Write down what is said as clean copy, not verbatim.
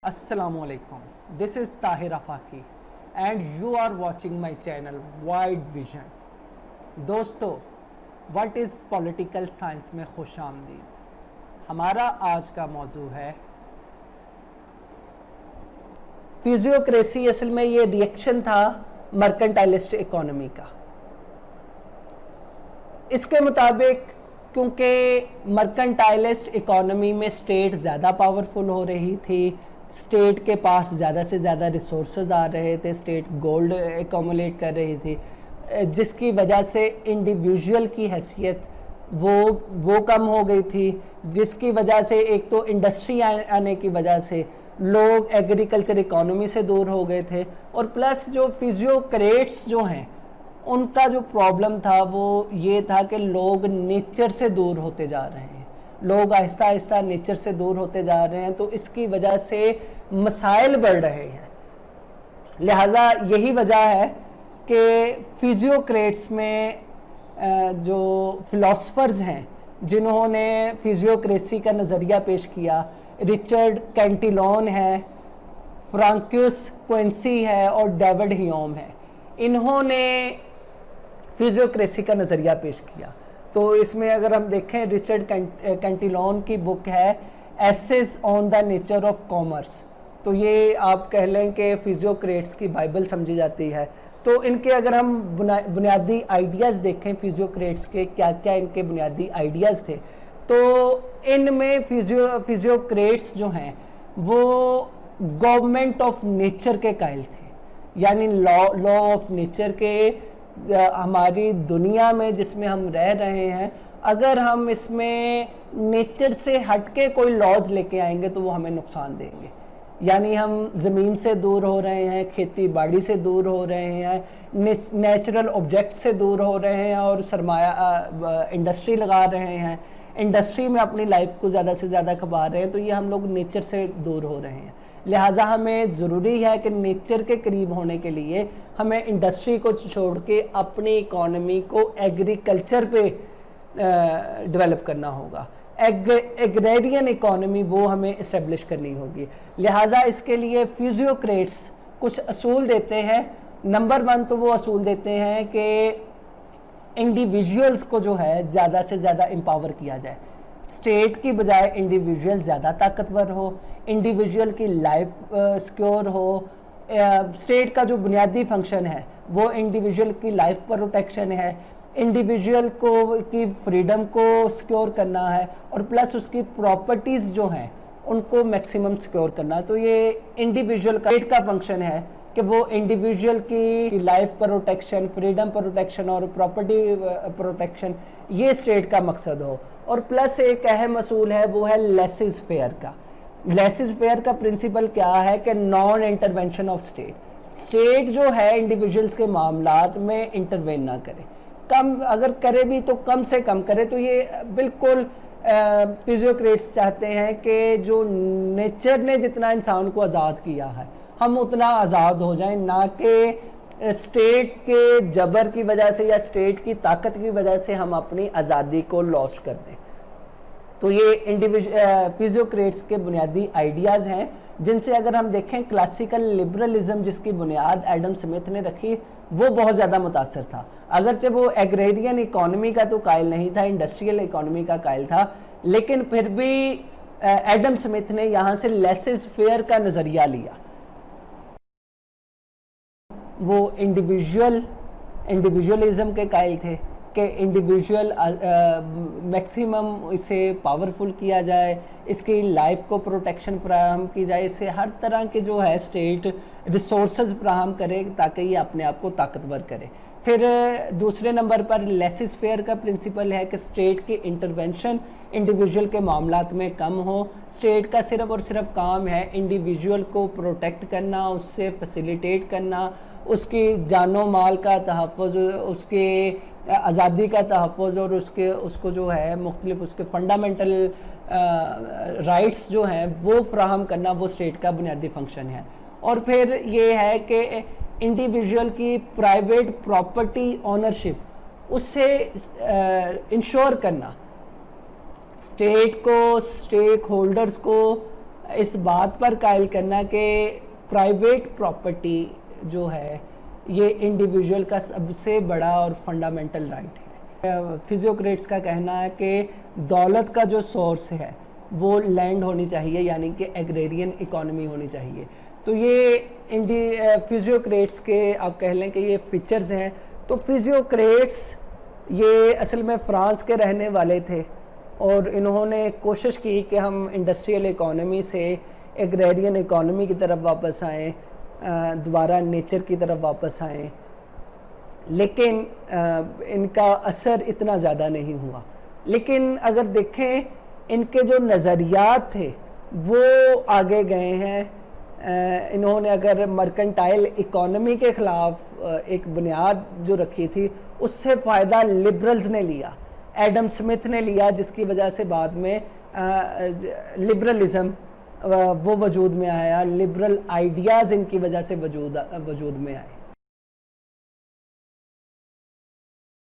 Assalamualaikum. This is Tahir Afaki and you are watching my channel Wide Vision. दोस्तों, what is political science में खुश आमदीद। हमारा आज का मौजू है फिजियोक्रेसी। असल में ये रिएक्शन था मर्केंटाइलिस्ट इकोनॉमी का। इसके मुताबिक क्योंकि मर्केंटाइलिस्ट इकोनॉमी में स्टेट ज़्यादा पावरफुल हो रही थी, स्टेट के पास ज़्यादा से ज़्यादा रिसोर्सेज आ रहे थे, स्टेट गोल्ड एकमुलेट कर रही थी, जिसकी वजह से इंडिविजुअल की हैसियत वो कम हो गई थी, जिसकी वजह से एक तो इंडस्ट्री आने की वजह से लोग एग्रीकल्चर इकोनॉमी से दूर हो गए थे, और प्लस जो फिजियोक्रेट्स जो हैं उनका जो प्रॉब्लम था वो ये था कि लोग नेचर से दूर होते जा रहे हैं, लोग आहिस्ता आहिस्ता नेचर से दूर होते जा रहे हैं, तो इसकी वजह से मसाइल बढ़ रहे हैं। लिहाजा यही वजह है कि फिजियोक्रेट्स में जो फिलोसफर्स हैं जिन्होंने फिजियोक्रेसी का नज़रिया पेश किया, रिचर्ड कैंटिलोन है, फ्रांक्यूस क्विंसी है और डेविड ह्यूम है, इन्होंने फिजियोक्रेसी का नज़रिया पेश किया। तो इसमें अगर हम देखें, रिचर्ड कैंटिलोन की बुक है essays on the nature of commerce, तो ये आप कह लें कि फिजियोक्रेट्स की बाइबल समझी जाती है। तो इनके अगर हम बुनियादी आइडियाज़ देखें फिजियोक्रेट्स के, क्या क्या इनके बुनियादी आइडियाज़ थे, तो इनमें फिजियोक्रेट्स जो हैं वो गवर्नमेंट ऑफ नेचर के कायल थे, यानी लॉ ऑफ नेचर के। हमारी दुनिया में जिसमें हम रह रहे हैं, अगर हम इसमें नेचर से हट के कोई लॉज लेके आएंगे तो वो हमें नुकसान देंगे। यानी हम ज़मीन से दूर हो रहे हैं, खेती बाड़ी से दूर हो रहे हैं, नेचुरल ऑब्जेक्ट से दूर हो रहे हैं और सरमाया इंडस्ट्री लगा रहे हैं, इंडस्ट्री में अपनी लाइफ को ज़्यादा से ज़्यादा खपा रहे हैं, तो ये हम लोग नेचर से दूर हो रहे हैं। लिहाजा हमें ज़रूरी है कि नेचर के करीब होने के लिए हमें इंडस्ट्री को छोड़ के अपनी इकोनॉमी को एग्रीकल्चर पे डेवलप करना होगा। एग्रेरियन इकोनॉमी वो हमें इस्टेब्लिश करनी होगी। लिहाजा इसके लिए फिजियोक्रेट्स कुछ असूल देते हैं। नंबर 1 तो वो असूल देते हैं कि इंडिविजुअल्स को जो है ज़्यादा से ज़्यादा एम्पावर किया जाए, स्टेट की बजाय इंडिविजुअल ज़्यादा ताकतवर हो, इंडिविजुअल की लाइफ सिक्योर हो। स्टेट का जो बुनियादी फंक्शन है वो इंडिविजुअल की लाइफ प्रोटेक्शन है, इंडिविजुअल को की फ्रीडम को सिक्योर करना है, और प्लस उसकी प्रॉपर्टीज़ जो हैं उनको मैक्सिमम सिक्योर करना। तो ये इंडिविजुअल का स्टेट का फंक्शन है कि वो इंडिविजुअल की लाइफ प्रोटेक्शन, फ्रीडम प्रोटेक्शन और प्रॉपर्टी प्रोटेक्शन, ये स्टेट का मकसद हो। और प्लस एक अहम असूल है, वो है लेसिस फेयर का। लेसिस फेयर का प्रिंसिपल क्या है कि non intervention of state. State जो है इंडिविजुअल्स के मामलात में इंटरवेन ना करे, कम अगर करे भी तो कम से कम करे। तो ये बिल्कुल फिजियोक्रेट्स चाहते हैं कि जो नेचर ने जितना इंसान को आज़ाद किया है हम उतना आज़ाद हो जाएं, ना कि स्टेट के जबर की वजह से या स्टेट की ताकत की वजह से हम अपनी आज़ादी को लॉस्ट कर दें। तो ये फिजियोक्रेट्स के बुनियादी आइडियाज़ हैं, जिनसे अगर हम देखें क्लासिकल लिबरलिज्म जिसकी बुनियाद एडम स्मिथ ने रखी, वो बहुत ज़्यादा मुतासर था। अगरचे वो एग्रेरियन इकोनॉमी का तो कायल नहीं था, इंडस्ट्रियल इकोनॉमी का कायल था, लेकिन फिर भी एडम स्मिथ ने यहाँ से लेसिस फेयर का नज़रिया लिया। वो इंडिविजुअलिज्म के कायल थे कि इंडिविजुअल मैक्सिमम इसे पावरफुल किया जाए, इसकी लाइफ को प्रोटेक्शन फराहम की जाए, इसे हर तरह के जो है स्टेट रिसोर्सेज फराहम करे ताकि ये अपने आप को ताकतवर करे। फिर दूसरे नंबर पर लेसिस फेयर का प्रिंसिपल है कि स्टेट की इंटरवेंशन इंडिविजुअल के मामलात में कम हो। स्टेट का सिर्फ और सिर्फ काम है इंडिविजुअल को प्रोटेक्ट करना, उससे फैसिलिटेट करना, उसकी जानो माल का तहफ़्फ़ुज़, उसके आज़ादी का तहफ़्फ़ुज़ और उसको जो है मुख्तलिफ उसके फंडामेंटल राइट्स जो हैं वो फ्राहम करना, वो स्टेट का बुनियादी फंक्शन है। और फिर ये है कि इंडिविजुअल की प्राइवेट प्रॉपर्टी ओनरशिप उससे इंश्योर करना, स्टेट को, स्टेक होल्डर्स को इस बात पर कायल करना कि प्राइवेट प्रॉपर्टी जो है ये इंडिविजुअल का सबसे बड़ा और फंडामेंटल राइट है। फिजियोक्रेट्स का कहना है कि दौलत का जो सोर्स है वो लैंड होनी चाहिए, यानी कि एग्रेरियन इकोनॉमी होनी चाहिए। तो ये फिजियोक्रेट्स के आप कह लें कि ये फीचर्स हैं। तो फिजियोक्रेट्स ये असल में फ़्रांस के रहने वाले थे और इन्होंने कोशिश की कि हम इंडस्ट्रियल इकोनॉमी से एग्रेरियन इकोनॉमी की तरफ वापस आएँ, दोबारा नेचर की तरफ वापस आएँ, लेकिन इनका असर इतना ज़्यादा नहीं हुआ। लेकिन अगर देखें इनके जो नज़रियात थे वो आगे गए हैं। इन्होंने अगर मर्केंटाइल इकोनॉमी के ख़िलाफ़ एक बुनियाद जो रखी थी उससे फ़ायदा लिबरल्स ने लिया, एडम स्मिथ ने लिया, जिसकी वजह से बाद में लिबरलिज़म वो वजूद में आया, लिबरल आइडियाज़ इनकी वजह से वजूद में आए।